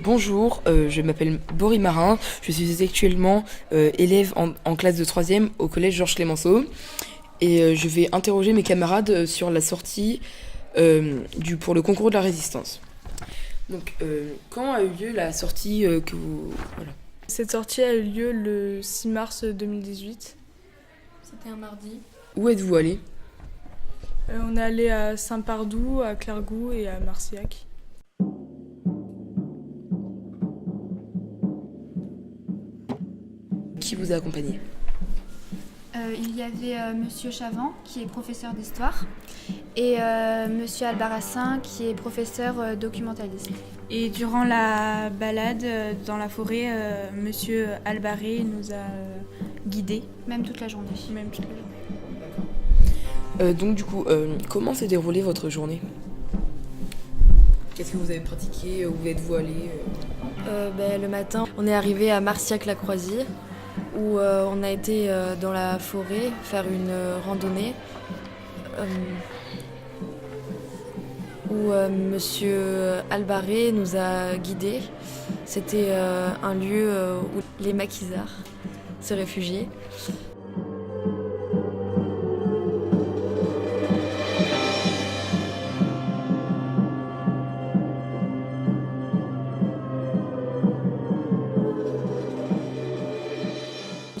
Bonjour, je m'appelle Bory Marin, je suis actuellement élève en classe de 3e au collège Georges Clemenceau et je vais interroger mes camarades sur la sortie pour le concours de la résistance. Donc, quand a eu lieu la sortie que vous... Voilà. Cette sortie a eu lieu le 6 mars 2018. C'était un mardi. Où êtes-vous allé ? On est allé à Saint-Pardoux, à Clairgou et à Marcillac. Qui vous a accompagné ? Il y avait Monsieur Chavant, qui est professeur d'histoire, et Monsieur Albarrassin, qui est professeur documentaliste. Et durant la balade dans la forêt, Monsieur Albarré nous a guidés. Même toute la journée. Donc du coup, comment s'est déroulée votre journée ? Qu'est-ce que vous avez pratiqué ? Où êtes-vous allé ? Le matin, on est arrivé à Marcillac-la-Croisie, où on a été dans la forêt faire une randonnée où Monsieur Albarré nous a guidés. C'était un lieu où les maquisards se réfugiaient.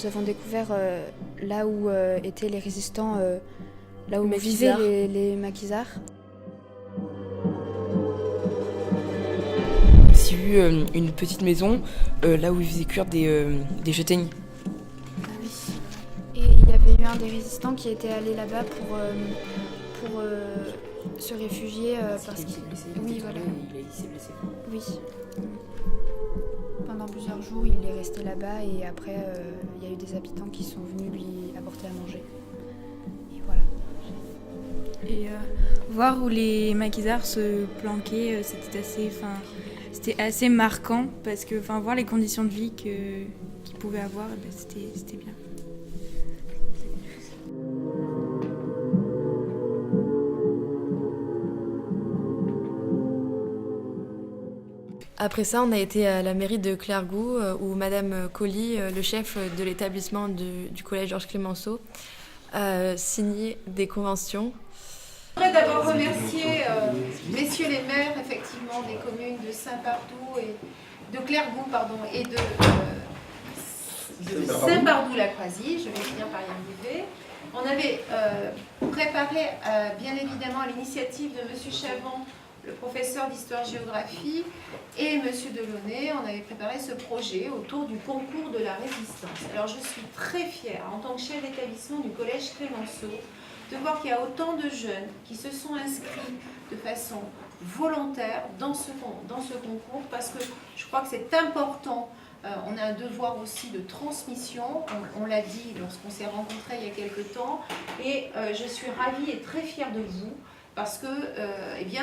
Nous avons découvert là où étaient les résistants, là où Maquisards. vivaient les maquisards. J'ai vu une petite maison là où ils faisaient cuire des châtaignes. Ah oui. Et il y avait eu un des résistants qui était allé là-bas pour se réfugier parce qu'il... Oui, voilà. Il s'est blessé. Oui. Pendant plusieurs jours, il est resté là-bas et après, il y a eu des habitants qui sont venus lui apporter à manger. Et voilà. Et voir où les maquisards se planquaient, c'était assez marquant parce que voir les conditions de vie qu'ils pouvaient avoir, c'était bien. Après ça, on a été à la mairie de Clairgou où Madame Colli, le chef de l'établissement du collège Georges Clemenceau, a signé des conventions. Je voudrais d'abord remercier messieurs les maires, effectivement, des communes de Saint-Pardoux et de Clairgou, et de Saint-Pardoux-la-Croisie. Je vais finir par y arriver. On avait préparé, bien évidemment, à l'initiative de monsieur Chavant, le professeur d'histoire-géographie, et M. Delaunay, on avait préparé ce projet autour du concours de la résistance. Alors je suis très fière, en tant que chef d'établissement du collège Clemenceau, de voir qu'il y a autant de jeunes qui se sont inscrits de façon volontaire dans ce concours, parce que je crois que c'est important. On a un devoir aussi de transmission, on l'a dit lorsqu'on s'est rencontrés il y a quelque temps, et je suis ravie et très fière de vous, parce que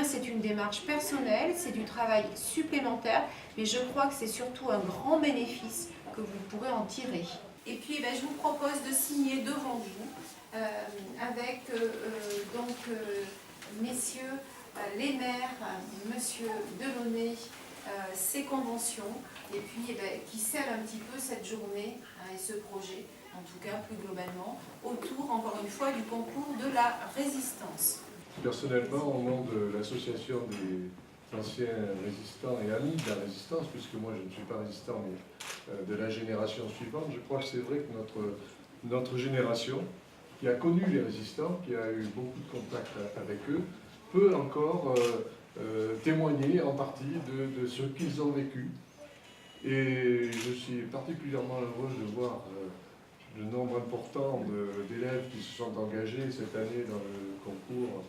c'est une démarche personnelle, c'est du travail supplémentaire, mais je crois que c'est surtout un grand bénéfice que vous pourrez en tirer. Et puis je vous propose de signer devant vous, avec messieurs les maires, monsieur Delaunay, ces conventions, et puis qui scellent un petit peu cette journée et ce projet, en tout cas plus globalement, autour, encore une fois, du concours de la résistance. Personnellement, au nom de l'association des anciens résistants et amis de la résistance, puisque moi je ne suis pas résistant, mais de la génération suivante, je crois que c'est vrai que notre génération, qui a connu les résistants, qui a eu beaucoup de contacts avec eux, peut encore témoigner en partie de ce qu'ils ont vécu. Et je suis particulièrement heureux de voir le nombre important d'élèves qui se sont engagés cette année dans le concours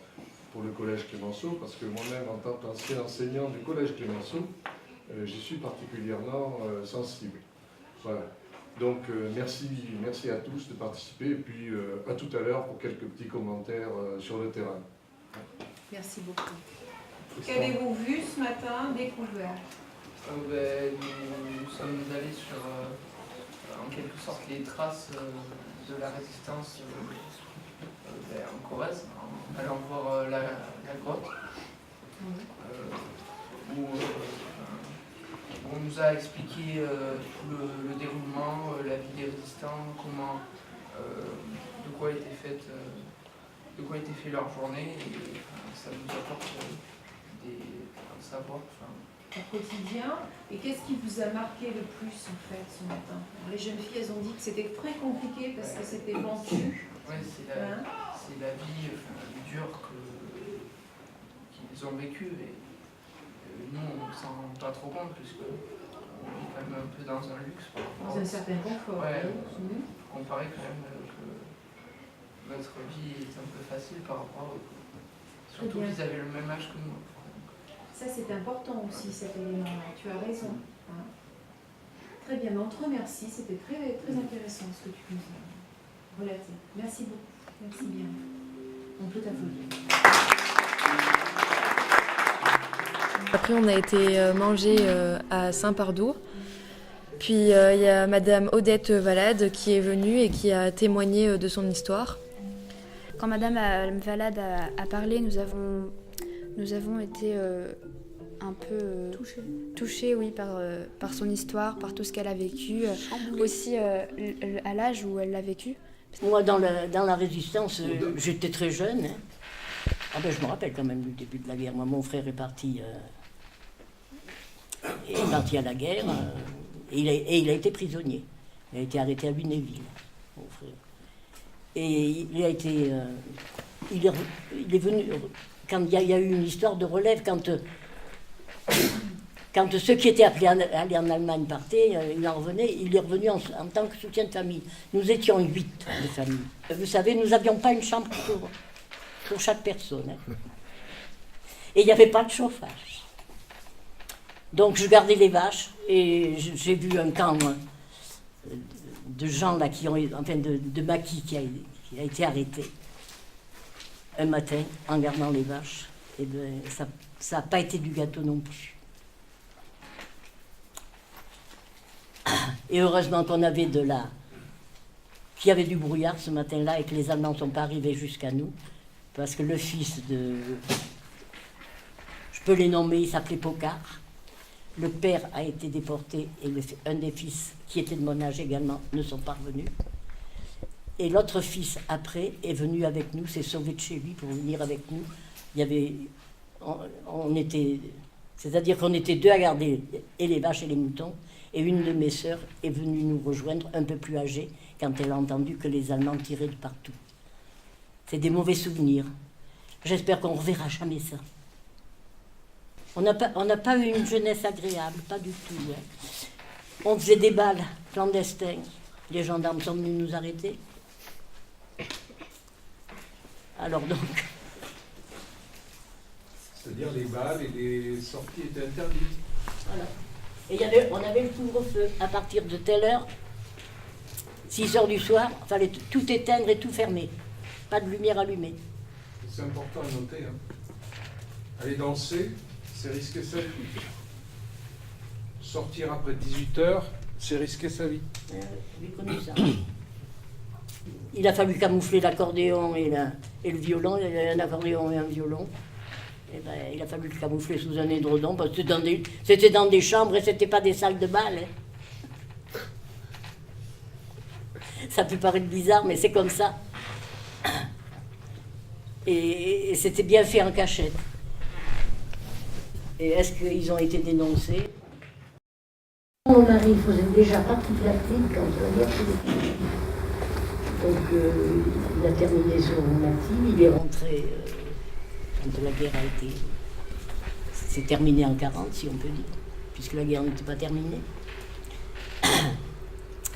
pour le collège Clemenceau, parce que moi-même, en tant qu'ancien enseignant du collège Clemenceau, j'y suis particulièrement sensible. Voilà. Donc merci à tous de participer et puis à tout à l'heure pour quelques petits commentaires sur le terrain. Merci beaucoup. Qu'avez-vous vu ce matin, découvert? Nous sommes allés sur, en quelque sorte, les traces de la résistance en Corrèze, en allant voir la grotte, où on nous a expliqué tout le déroulement, la vie des résistants, comment, de quoi était fait leur journée, et ça nous apporte un savoir. Au quotidien. Et qu'est-ce qui vous a marqué le plus en fait ce matin? Les jeunes filles, elles ont dit que c'était très compliqué parce que c'était pentu. Oui, c'est la vie dure qu'ils ont vécue. Et nous, on ne s'en rend pas trop compte puisque on vit quand même un peu dans un luxe. Dans un certain confort. Ouais, comparé quand même que notre vie est un peu facile par rapport à eux. Surtout qu'ils avaient le même âge que nous. Ça, c'est important aussi, cet élément-là. Tu as raison. Hein. Très bien, on te remercie. C'était très, très intéressant ce que tu nous as relaté. Merci beaucoup. Merci bien. On peut t'applaudir. Après, on a été manger à Saint-Pardoux. Puis, il y a Madame Odette Valade qui est venue et qui a témoigné de son histoire. Quand Madame Valade a parlé, nous avons été un peu touchés oui, par son histoire, par tout ce qu'elle a vécu, aussi à l'âge où elle l'a vécu. Moi, dans la résistance, j'étais très jeune. Hein. Ah ben, je me rappelle quand même du début de la guerre. Moi, mon frère est parti à la guerre et il a été prisonnier. Il a été arrêté à Lunéville, mon frère. Et il est venu... Quand il y a eu une histoire de relève, quand ceux qui étaient appelés à aller en Allemagne partaient, il est revenu en tant que soutien de famille. Nous étions 8 de famille. Vous savez, nous n'avions pas une chambre pour chaque personne. Hein. Et il n'y avait pas de chauffage. Donc je gardais les vaches et j'ai vu un camp de gens là de maquis qui a été arrêté un matin en gardant les vaches. Et ben, ça n'a pas été du gâteau non plus. Et heureusement qu'il y avait du brouillard ce matin-là et que les Allemands ne sont pas arrivés jusqu'à nous. Parce que le fils je peux les nommer, il s'appelait Pocard. Le père a été déporté et un des fils qui était de mon âge également ne sont pas revenus. Et l'autre fils, après, est venu avec nous, s'est sauvé de chez lui pour venir avec nous. C'est-à-dire qu'on était 2 à garder et les vaches et les moutons, et une de mes sœurs est venue nous rejoindre, un peu plus âgée, quand elle a entendu que les Allemands tiraient de partout. C'est des mauvais souvenirs. J'espère qu'on ne reverra jamais ça. On n'a pas eu une jeunesse agréable, pas du tout. Hein. On faisait des balles clandestins. Les gendarmes sont venus nous arrêter. Alors donc... C'est-à-dire les balles et les sorties étaient interdites. Voilà. Et on avait le couvre-feu à partir de telle heure, 6 heures du soir, il fallait tout éteindre et tout fermer. Pas de lumière allumée. C'est important à noter. Hein. Aller danser, c'est risquer sa vie. Sortir après 18 heures, c'est risquer sa vie. J'ai connu ça. Il a fallu camoufler l'accordéon et le violon. Il y avait un accordéon et un violon. Et ben, il a fallu le camoufler sous un édredon parce que c'était dans des chambres et c'était pas des salles de bal. Hein. Ça peut paraître bizarre, mais c'est comme ça. Et c'était bien fait en cachette. Et est-ce qu'ils ont été dénoncés? Mon mari faisait déjà partie de la team quand la guerre s'est déclenchée. Donc il a terminé son active, il est rentré quand la guerre a été... C'est terminé en 40, si on peut dire, puisque la guerre n'était pas terminée.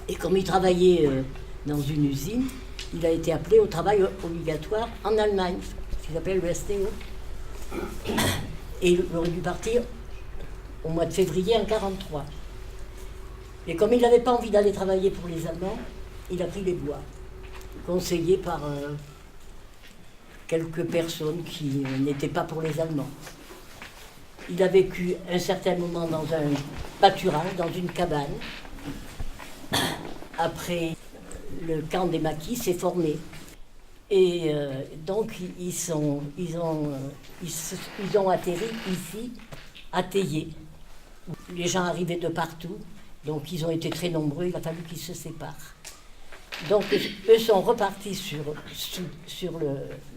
Et comme il travaillait dans une usine, il a été appelé au travail obligatoire en Allemagne, ce qu'il appelle le STO. Et il aurait dû partir au mois de février en 43. Et comme il n'avait pas envie d'aller travailler pour les Allemands, il a pris les bois, conseillé par quelques personnes qui n'étaient pas pour les Allemands. Il a vécu un certain moment dans un pâturage, dans une cabane. Après, le camp des maquis s'est formé. Et donc, ils ont atterri ici, à Théier. Les gens arrivaient de partout, donc ils ont été très nombreux, il a fallu qu'ils se séparent. Donc, eux sont repartis sur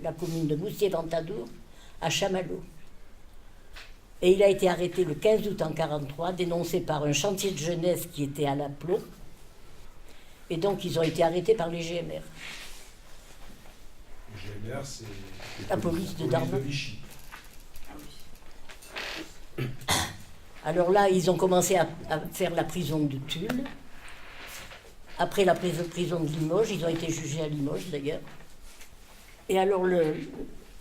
la commune de Moussier-Ventadour, à Chamallow. Et il a été arrêté le 15 août en 1943, dénoncé par un chantier de jeunesse qui était à la Plot. Et donc, ils ont été arrêtés par les GMR. Les GMR, c'est la police de Darnand. Vichy. Alors là, ils ont commencé à faire la prison de Tulle. Après la prison de Limoges, ils ont été jugés à Limoges d'ailleurs. Et alors,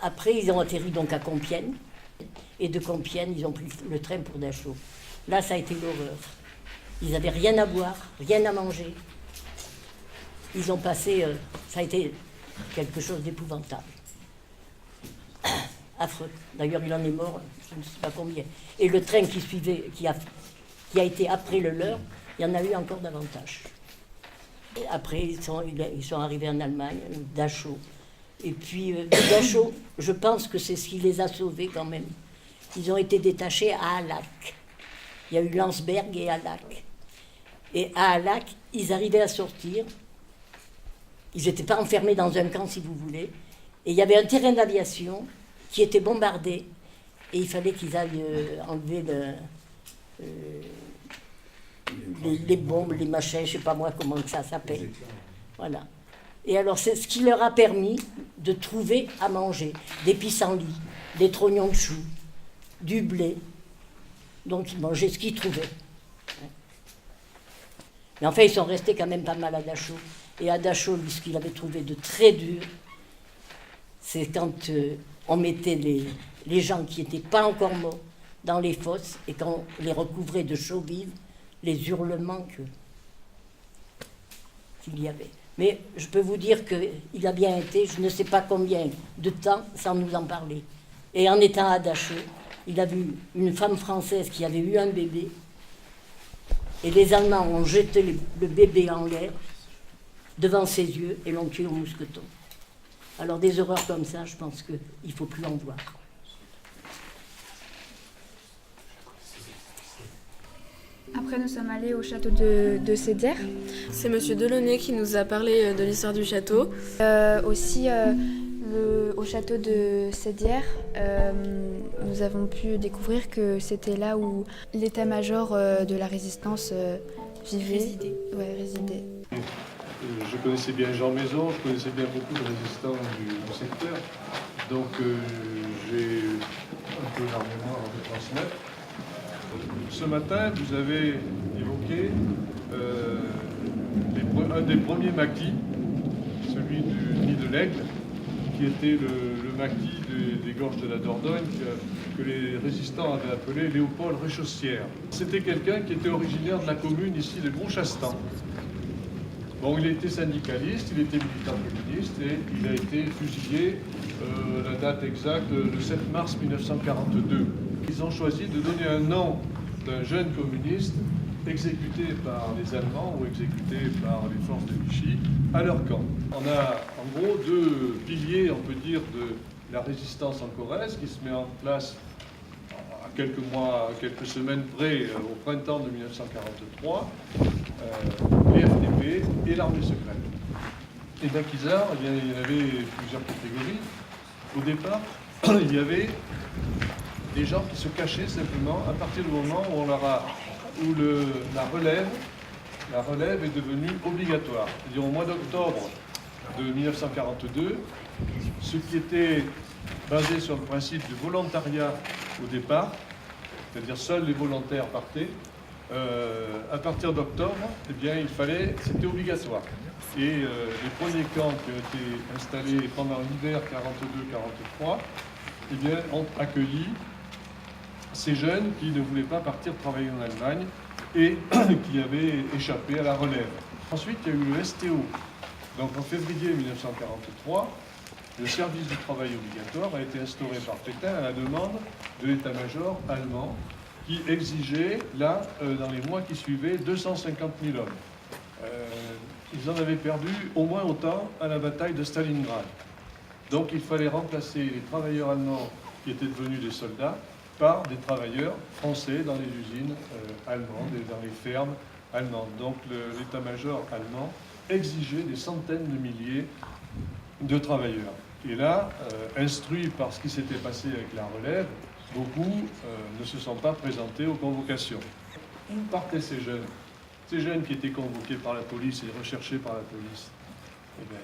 après, ils ont atterri donc à Compiègne. Et de Compiègne, ils ont pris le train pour Dachau. Là, ça a été l'horreur. Ils n'avaient rien à boire, rien à manger. Ils ont passé... ça a été quelque chose d'épouvantable. Affreux. D'ailleurs, il en est mort, je ne sais pas combien. Et le train qui suivait, qui a été après le leur, il y en a eu encore davantage. Et après, ils sont arrivés en Allemagne, Dachau. Et puis, Dachau, je pense que c'est ce qui les a sauvés quand même. Ils ont été détachés à Allac. Il y a eu Landsberg et Allac. Et à Allac, ils arrivaient à sortir. Ils n'étaient pas enfermés dans un camp, si vous voulez. Et il y avait un terrain d'aviation qui était bombardé. Et il fallait qu'ils aillent enlever les bombes, les machins, je ne sais pas moi comment ça s'appelle. Voilà. Et alors, c'est ce qui leur a permis de trouver à manger des pissenlits, des trognons de choux, du blé. Donc, ils mangeaient ce qu'ils trouvaient. Mais enfin, ils sont restés quand même pas mal à Dachau. Et à Dachau, ce qu'il avait trouvé de très dur, c'est quand on mettait les gens qui n'étaient pas encore morts dans les fosses et quand on les recouvrait de chaux vive, les hurlements qu'il y avait. Mais je peux vous dire qu'il a bien été, je ne sais pas combien de temps, sans nous en parler. Et en étant à Dachau, il a vu une femme française qui avait eu un bébé, et les Allemands ont jeté le bébé en l'air, devant ses yeux, et l'ont tué au mousqueton. Alors des horreurs comme ça, je pense qu'il ne faut plus en voir. Après, nous sommes allés au château de Sédières. C'est Monsieur Delaunay qui nous a parlé de l'histoire du château. Aussi, au château de Sédières, nous avons pu découvrir que c'était là où l'état-major de la résistance vivait. Résidait. Je connaissais bien Jean Maison, je connaissais bien beaucoup de résistants du secteur, donc j'ai un peu la mémoire à vous transmettre. Ce matin, vous avez évoqué un des premiers maquis, celui du Nid de l'Aigle, qui était le maquis des gorges de la Dordogne, que les résistants avaient appelé Léopold Réchaussière. C'était quelqu'un qui était originaire de la commune ici de Montchastan. Bon, il était syndicaliste, il était militant communiste et il a été fusillé, la date exacte, le 7 mars 1942. Ils ont choisi de donner un nom d'un jeune communiste exécuté par les Allemands ou exécuté par les forces de Vichy à leur camp. On a en gros deux piliers, on peut dire, de la résistance en Corrèze qui se met en place à quelques mois, quelques semaines près, au printemps de 1943, les FDP et l'armée secrète. Et d'Aquisard, il y en avait plusieurs catégories. Au départ, il y avait des gens qui se cachaient simplement à partir du moment où la relève est devenue obligatoire. C'est-à-dire au mois d'octobre de 1942, ce qui était basé sur le principe du volontariat au départ, c'est-à-dire seuls les volontaires partaient, à partir d'octobre, eh bien, c'était obligatoire. Et les premiers camps qui ont été installés pendant l'hiver 42-43, eh bien, ont accueilli ces jeunes qui ne voulaient pas partir travailler en Allemagne et qui avaient échappé à la relève. Ensuite, il y a eu le STO. Donc en février 1943, le service du travail obligatoire a été instauré par Pétain à la demande de l'état-major allemand qui exigeait, là, dans les mois qui suivaient, 250 000 hommes. Ils en avaient perdu au moins autant à la bataille de Stalingrad. Donc il fallait remplacer les travailleurs allemands qui étaient devenus des soldats par des travailleurs français dans les usines allemandes et dans les fermes allemandes. Donc l'état-major allemand exigeait des centaines de milliers de travailleurs. Et là, instruits par ce qui s'était passé avec la relève, beaucoup ne se sont pas présentés aux convocations. Où partaient ces jeunes? Ces jeunes qui étaient convoqués par la police et recherchés par la police, eh bien,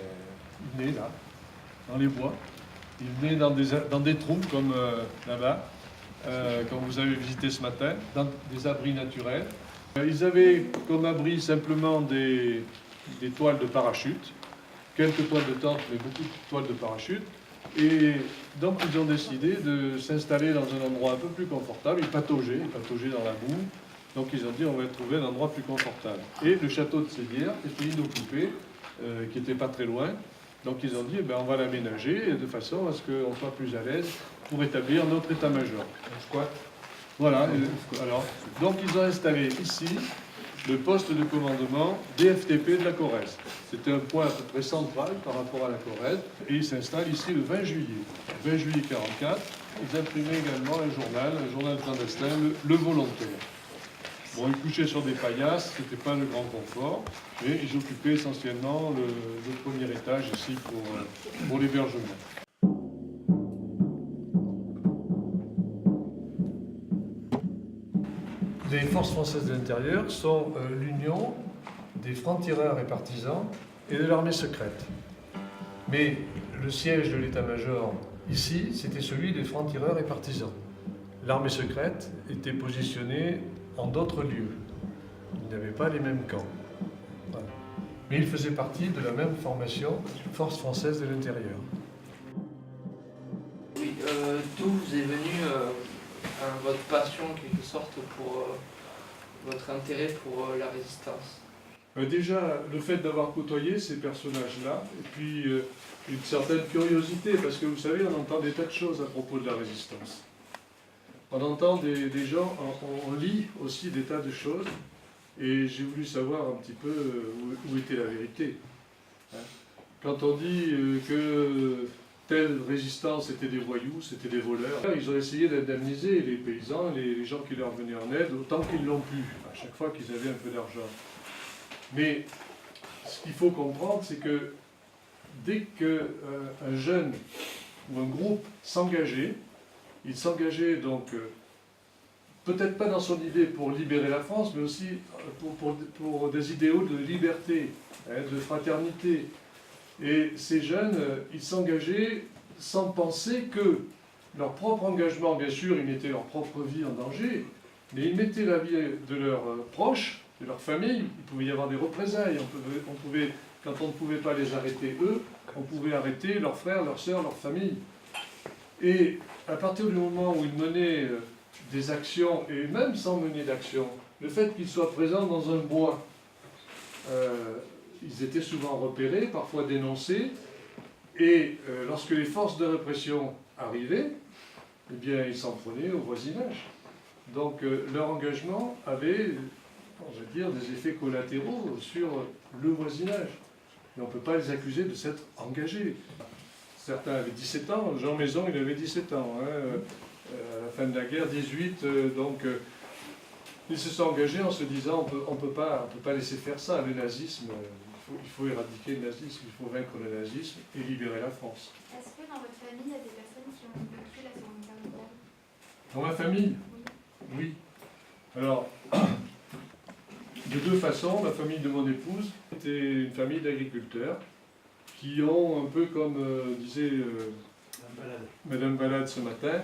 ils venaient là, dans les bois. Ils venaient dans des trous comme là-bas, comme vous avez visité ce matin, dans des abris naturels. Ils avaient comme abri simplement des toiles de parachute, quelques toiles de tente, mais beaucoup de toiles de parachute. Et donc ils ont décidé de s'installer dans un endroit un peu plus confortable. Ils pataugeaient dans la boue. Donc ils ont dit on va trouver un endroit plus confortable. Et le château de Sédières était inoccupé, qui n'était pas très loin. Donc ils ont dit eh ben, on va l'aménager de façon à ce qu'on soit plus à l'aise pour établir notre état-major. Voilà. Alors, donc ils ont installé ici le poste de commandement DFTP de la Corrèze. C'était un point à peu près central par rapport à la Corrèze. Et ils s'installent ici le 20 juillet. Le 20 juillet 1944, ils imprimaient également un journal clandestin, le Volontaire. Bon, ils couchaient sur des paillasses, c'était pas le grand confort, mais ils occupaient essentiellement le premier étage ici pour l'hébergement. Les forces françaises de l'intérieur sont l'union des francs-tireurs et partisans et de l'armée secrète. Mais le siège de l'état-major ici, c'était celui des francs-tireurs et partisans. L'armée secrète était positionnée en d'autres lieux. Ils n'avaient pas les mêmes camps. Voilà. Mais ils faisaient partie de la même formation, Force française de l'intérieur. Oui, d'où vous est venue votre passion, en quelque sorte, pour votre intérêt pour la résistance? Déjà, le fait d'avoir côtoyé ces personnages-là, et puis une certaine curiosité, parce que vous savez, on entend des tas de choses à propos de la résistance. On entend des gens, on lit aussi des tas de choses, et j'ai voulu savoir un petit peu où était la vérité. Quand on dit que telle résistance était des voyous, c'était des voleurs, ils ont essayé d'indemniser les paysans, les gens qui leur venaient en aide, autant qu'ils l'ont pu, à chaque fois qu'ils avaient un peu d'argent. Mais ce qu'il faut comprendre, c'est que dès qu'un jeune ou un groupe s'engageait, il s'engageait donc peut-être pas dans son idée pour libérer la France, mais aussi pour des idéaux de liberté, de fraternité. Et ces jeunes, ils s'engageaient sans penser que leur propre engagement, bien sûr, ils mettaient leur propre vie en danger, mais ils mettaient la vie de leurs proches, de leur famille. Il pouvait y avoir des représailles. Quand on ne pouvait pas les arrêter eux, on pouvait arrêter leurs frères, leurs sœurs, leur famille. Et à partir du moment où ils menaient des actions, et même sans mener d'action, le fait qu'ils soient présents dans un bois, ils étaient souvent repérés, parfois dénoncés, et lorsque les forces de répression arrivaient, eh bien, ils s'en prenaient au voisinage. Donc leur engagement avait, je veux dire, des effets collatéraux sur le voisinage. Et on ne peut pas les accuser de s'être engagés. Certains avaient 17 ans, Jean Maison, il avait 17 ans, à la fin de la guerre, 18, donc ils se sont engagés en se disant on peut pas laisser faire ça, le nazisme, il faut éradiquer le nazisme, il faut vaincre le nazisme et libérer la France. Est-ce que dans votre famille, il y a des personnes qui ont vécu la Seconde Guerre mondiale? Dans ma famille? Oui. Alors, de deux façons, la famille de mon épouse était une famille d'agriculteurs qui ont, un peu comme disait Madame Balade ce matin,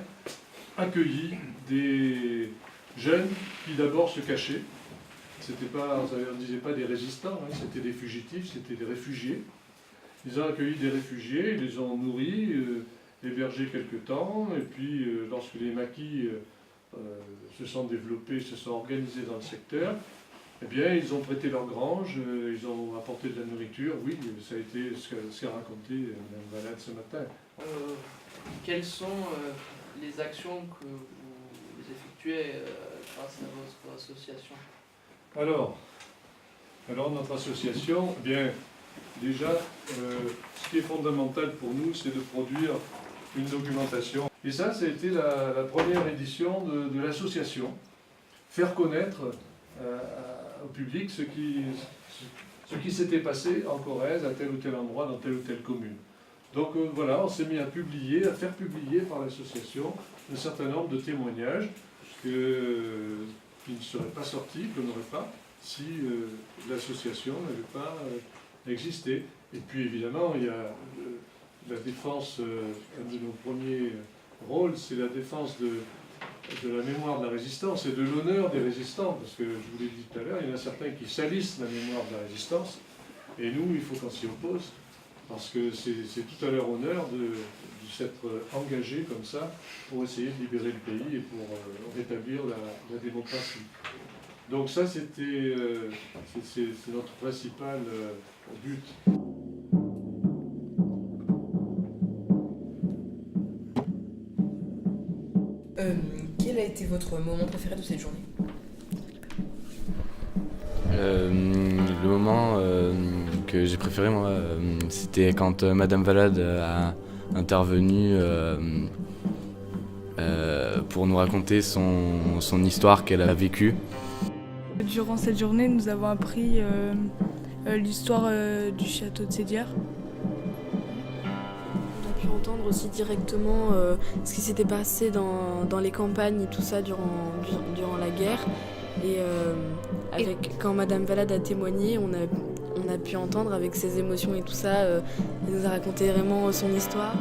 accueilli des jeunes qui d'abord se cachaient. On ne disait pas des résistants, c'était des fugitifs, c'était des réfugiés. Ils ont accueilli des réfugiés, ils les ont nourris, hébergés quelque temps, et puis lorsque les maquis se sont développés, se sont organisés dans le secteur, eh bien, ils ont prêté leur grange, ils ont apporté de la nourriture. Oui, ça a été ce qu'a raconté Mme Valade ce matin. Quelles sont les actions que vous effectuez grâce à votre association? Alors notre association, eh bien, déjà, ce qui est fondamental pour nous, c'est de produire une documentation. Et ça a été la première édition de l'association. Faire connaître au public ce qui s'était passé en Corrèze, à tel ou tel endroit, dans telle ou telle commune. Donc voilà, on s'est mis à faire publier par l'association un certain nombre de témoignages qui ne seraient pas sortis, qu'on n'aurait pas, si l'association n'avait pas existé. Et puis évidemment, il y a la défense, un de nos premiers rôles, c'est la défense de la mémoire de la résistance et de l'honneur des résistants, parce que je vous l'ai dit tout à l'heure, il y en a certains qui salissent la mémoire de la résistance, et nous, il faut qu'on s'y oppose, parce que c'est tout à leur honneur de s'être engagés comme ça pour essayer de libérer le pays et pour rétablir la démocratie. Donc ça, c'est notre principal but. Quel a été votre moment préféré de cette journée? Le moment que j'ai préféré, moi, c'était quand Madame Valade a intervenu pour nous raconter son histoire qu'elle a vécue. Durant cette journée, nous avons appris l'histoire du château de Sédières. On a pu entendre aussi directement ce qui s'était passé dans les campagnes et tout ça durant la guerre. Et quand Madame Valade a témoigné, on a pu entendre avec ses émotions et tout ça, elle nous a raconté vraiment son histoire.